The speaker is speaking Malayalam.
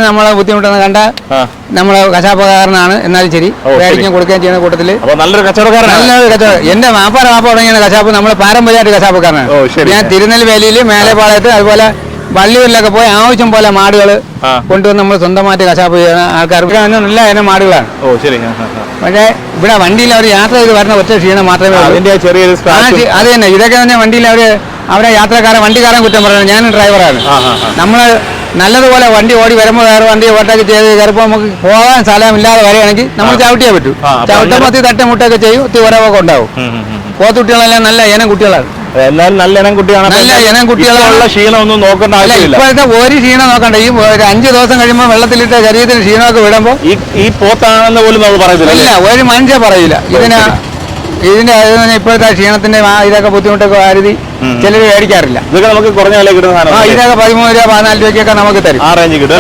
നമ്മളെ ബുദ്ധിമുട്ടെന്ന് കണ്ട നമ്മളെ കശാപ്പുകാരനാണ്. എന്നാലും ശരി മേടിക്കാൻ കൊടുക്കുകയും ചെയ്യുന്ന കൂട്ടത്തില് നല്ലൊരു കച്ചവടം. എന്റെ വാപ്പ തുടങ്ങിയ കശാപ്പ് നമ്മളെ പാരമ്പര്യമായിട്ട് കശാപ്പുകാരനാണ്. ഞാൻ തിരുനെൽവേലിയിൽ മേലെപ്പാളയത്ത് അതുപോലെ വള്ളിയൂരിലൊക്കെ പോയി ആവശ്യം പോലെ മാടുകൾ കൊണ്ടുവന്ന് നമ്മൾ സ്വന്തമായിട്ട് കശാപ്പ് ചെയ്യുന്ന ആൾക്കാർ നല്ല ഇനം മാടുകളാണ്. പക്ഷേ ഇവിടെ വണ്ടിയിൽ അവർ യാത്ര ചെയ്ത് വരുന്ന ഒറ്റ ക്ഷീണം മാത്രമേ ഉള്ളൂ. അത് തന്നെ ഇതൊക്കെ തന്നെ വണ്ടിയിൽ അവരെ വണ്ടിക്കാരൻ കുറ്റം പറയുന്നത്. ഞാനും ഡ്രൈവറാണ്. നമ്മള് നല്ലതുപോലെ വണ്ടി ഓടി വരുമ്പോൾ വേറെ വണ്ടി ഓട്ടൊക്കെ ചെയ്ത് കയറിപ്പോൾ നമുക്ക് പോകാൻ സ്ഥലമില്ലാതെ വരികയാണെങ്കിൽ നമ്മൾ ചവിട്ടിയേ പറ്റൂ. ചവിട്ടുമ്പോൾ തട്ടുമുട്ടൊക്കെ ചെയ്യും, ഉറവൊക്കെ ഉണ്ടാവും. പോത്തുകുട്ടികളെല്ലാം നല്ല ഇനം കുട്ടികളാണ്. എല്ലാവരും നല്ല ഇനം കുട്ടിയാണ്. നല്ല ഇനം കുട്ടികളുള്ള ക്ഷീണമൊന്നും നോക്കേണ്ട ആവശ്യമില്ല. ഇപ്പോഴത്തെ ഒരു ക്ഷീണം നോക്കണ്ട. ഈ 5 ദിവസം കഴിയുമ്പോൾ വെള്ളത്തിലിട്ട് ശരീരത്തിന് ക്ഷീണമൊക്കെ വിടുമ്പോൾ ഈ പോത്താണെന്ന് പോലും നമ്മൾ പറയത്തില്ല. ഇല്ല, ഒരു മനുഷ്യ പറയില്ല. ഇതിന്റെ ഇപ്പോഴത്തെ ക്ഷീണത്തിന്റെ ഇതൊക്കെ ബുദ്ധിമുട്ടൊക്കെ കരുതി ചിലർ മേടിക്കാറില്ല. ഇതൊക്കെ നമുക്ക് കുറഞ്ഞ വില കിട്ടുന്ന സാധനം. ഇതൊക്കെ 13 രൂപ 14 രൂപയ്ക്കൊക്കെ നമുക്ക് തരും. ആ റേഞ്ച് കിട്ടും.